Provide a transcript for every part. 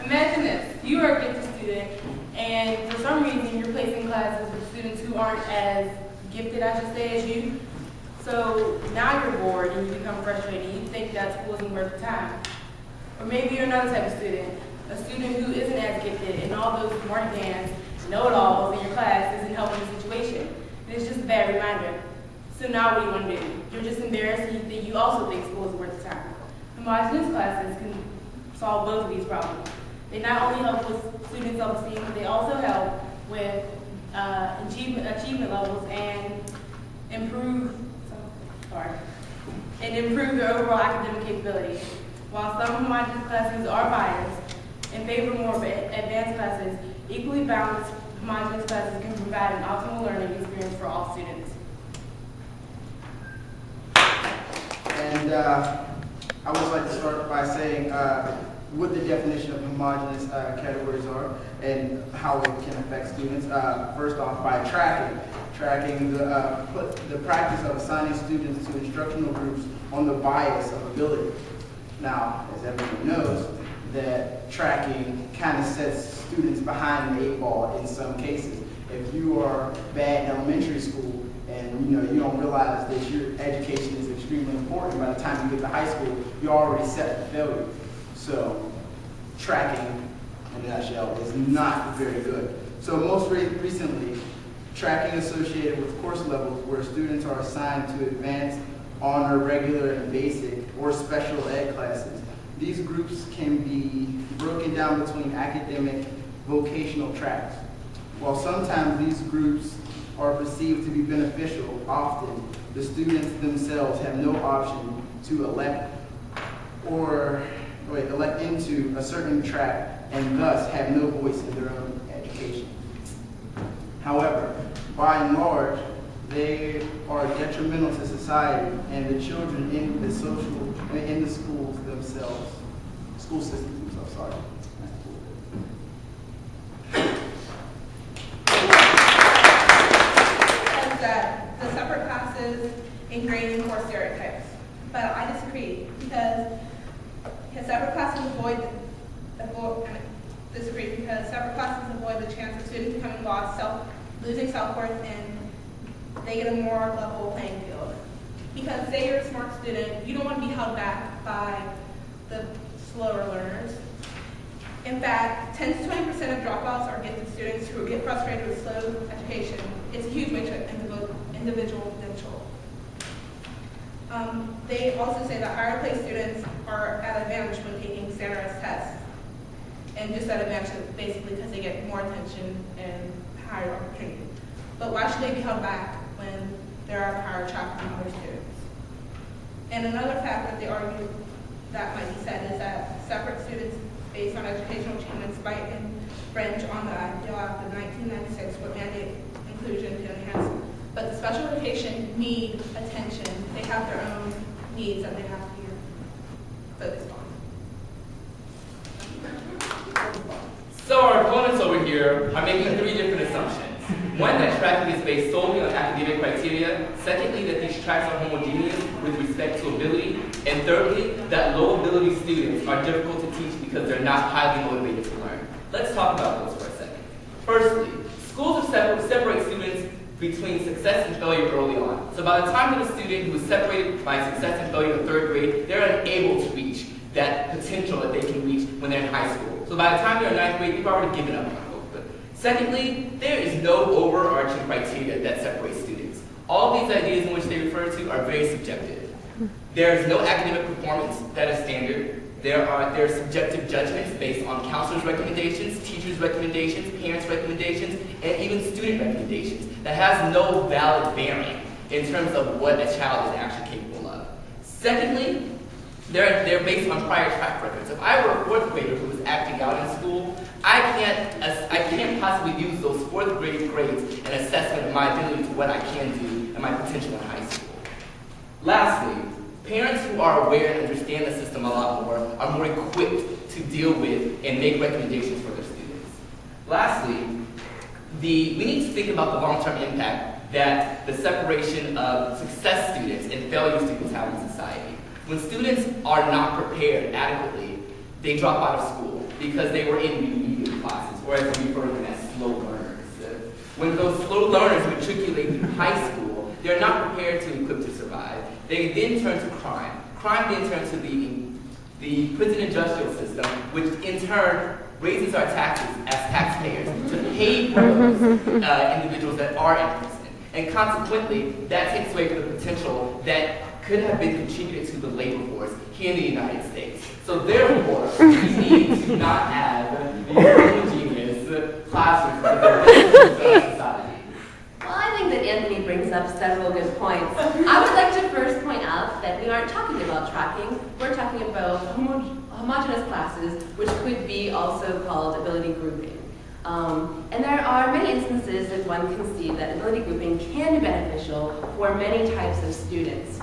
Imagine this, you are a gifted student, and for some reason you're placed in classes with students who aren't as gifted, I should say, as you. So now you're bored and you become frustrated and you think that school isn't worth the time. Or maybe you're another type of student, a student who isn't as gifted, and all those mark-downs, know-it-alls in your class isn't helping the situation. And it's just a bad reminder. So now what do you want to do? You're just embarrassed and you also think school isn't worth the time. Homogeneous classes can solve both of these problems. They not only help with student self-esteem, but they also help with achievement levels and improve their overall academic capability. While some homogeneous classes are biased in favor of more advanced classes, equally balanced homogeneous classes can provide an optimal learning experience for all students. And I would like to start by saying what the definition of homogeneous categories are and how it can affect students. First off, by tracking the practice of assigning students to instructional groups on the bias of ability. Now, as everyone knows, that tracking kind of sets students behind the 8 ball in some cases. If you are bad in elementary school and you don't realize that your education is extremely important, by the time you get to high school, you're already set for failure. So tracking, in a nutshell, is not very good. So most recently, tracking associated with course levels where students are assigned to advanced, honor, regular, and basic, or special ed classes. These groups can be broken down between academic, vocational tracks. While sometimes these groups are perceived to be beneficial, often the students themselves have no option to elect into a certain track and thus have no voice in their own education. However, by and large, they are detrimental to society and the children in the schools themselves, school systems themselves, sorry. That the separate classes ingrain in core stereotypes, but I disagree because separate classes avoid the chance of students becoming lost, losing self-worth, and they get a more level playing field. Because say you're a smart student, you don't want to be held back by the slower learners. In fact, 10 to 20% of dropouts are gifted students who get frustrated with slow education. It's a huge weight to individual potential. They also say that higher placed students are at advantage when taking standardized tests. And just at advantage basically because they get more attention and higher opportunity. But why should they be held back when there are higher track than other students? And another fact that they argue that might be said is that separate students based on educational achievements might infringe on the Ideal Act of 1996 would mandate inclusion to enhance. But the special education need attention. They have their own needs that they have to be focused on. So our opponents over here are making 3 different assumptions. One, that tracking is based solely on academic criteria. Secondly, that these tracks are homogeneous with respect to ability. And thirdly, that low ability students are difficult to teach because they're not highly motivated to learn. Let's talk about those for a second. Firstly, schools separate students between success and failure early on. So by the time that a student who is separated by success and failure in 3rd grade, they're unable to reach that potential that they can reach when they're in high school. So by the time they're in 9th grade, you've already given up on hope. Secondly, there is no overarching criteria that separates students. All these ideas in which they refer to are very subjective. There is no academic performance that is standard. There are subjective judgments based on counselors' recommendations, teachers' recommendations, parents' recommendations, and even student recommendations that has no valid bearing in terms of what a child is actually capable of. Secondly, they're based on prior track records. If I were a 4th grader who was acting out in school, I can't possibly use those 4th grade grades and assessment of my ability to what I can do and my potential in high school. Lastly, parents who are aware and understand the system a lot more are more equipped to deal with and make recommendations for their students. Lastly, we need to think about the long-term impact that the separation of success students and failure students have in society. When students are not prepared adequately, they drop out of school. because they were in remedial classes, or as we refer to them as slow learners. When those slow learners matriculate through high school, they're not prepared to equip to survive. They then turn to crime. Crime then turns to the prison industrial system, which in turn raises our taxes as taxpayers to pay for those individuals that are in prison. And consequently, that takes away from the potential that could have been contributed to the labor force here in the United States. So therefore, we need to not have these homogeneous classrooms that are in society. Well, I think that Anthony brings up several good points. I would like to first point out that we aren't talking about tracking. We're talking about homogeneous classes, which could be also called ability grouping. And there are many instances that one can see that ability grouping can be beneficial for many types of students.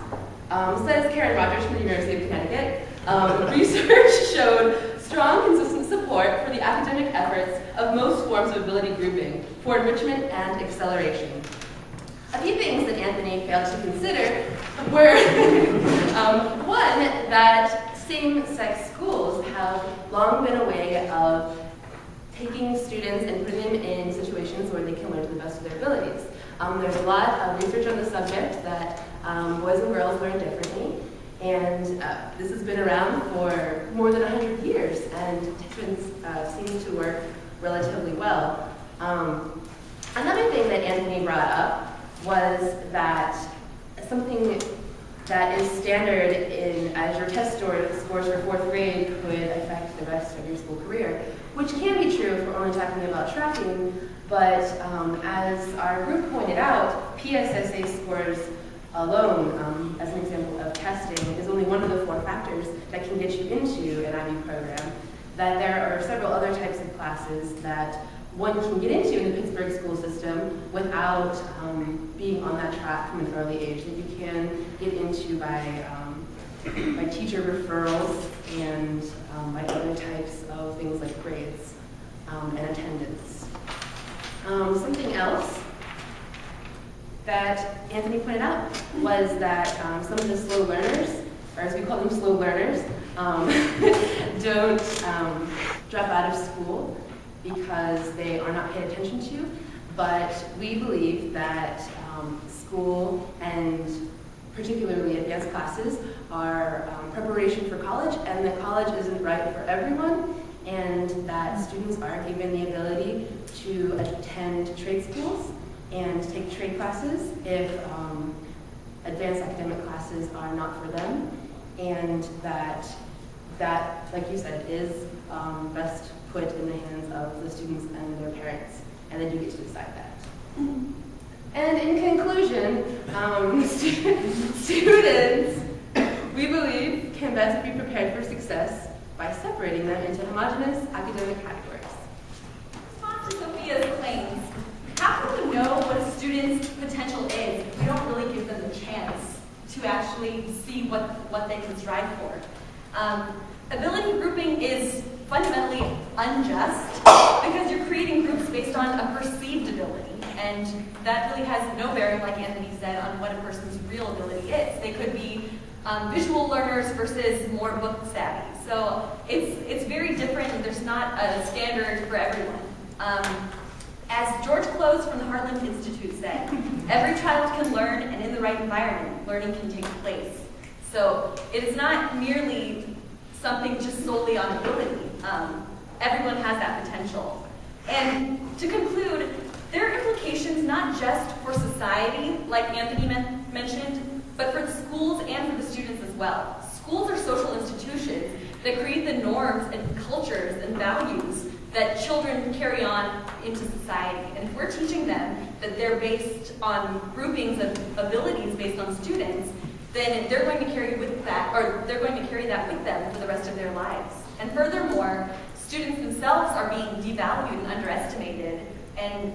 Says Karen Rogers from the University of Connecticut, research showed strong, consistent support for the academic efforts of most forms of ability grouping for enrichment and acceleration. A few things that Anthony failed to consider were, one, that same-sex schools have long been a way of taking students and putting them in situations where they can learn to the best of their abilities. There's a lot of research on the subject that boys and girls learn differently, and this has been around for more than 100 years, and seems to work relatively well. Another thing that Anthony brought up was that something that is standard as your test scores for 4th grade could affect the rest of your school career, which can be true if we're only talking about tracking, but as our group pointed out, PSSA scores alone, as an example of testing, is only one of the 4 factors that can get you into an IB program. That there are several other types of classes that one can get into in the Pittsburgh school system without being on that track from an early age, that you can get into by teacher referrals and by other types of things like grades and attendance. Something else that Anthony pointed out was that some of the slow learners, or as we call them, slow learners, don't drop out of school because they are not paid attention to, but we believe that school and particularly advanced classes are preparation for college, and that college isn't right for everyone, and that students are given the ability to attend trade schools and take trade classes if advanced academic classes are not for them, and that, like you said, is best put in the hands of the students and their parents, and they do get to decide that. And in conclusion, students, we believe, can best be prepared for success by separating them into homogeneous academic categories. Response to Sophia's claims. How can we know what a student's potential is if we don't really give them the chance to actually see what they can strive for? Ability grouping is fundamentally unjust because you're creating groups based on a perceived ability, and that really has no bearing, like Anthony said, on what a person's real ability is. They could be visual learners versus more book savvy. So it's very different, and there's not a standard for everyone. As George Close from the Heartland Institute said, every child can learn, and in the right environment, learning can take place. So it is not merely something just solely on ability. Everyone has that potential. And to conclude, there are implications not just for society, like Anthony mentioned, but for the schools and for the students as well. Schools are social institutions that create the norms and cultures and values that children carry on into society. And if we're teaching them that they're based on groupings of abilities based on students, then they're going to carry with that, or they're going to carry that with them for the rest of their lives. And furthermore, students themselves are being devalued and underestimated, and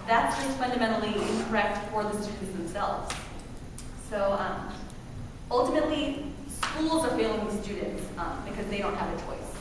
that's just fundamentally incorrect for the students themselves. So ultimately, schools are failing the students because they don't have a choice.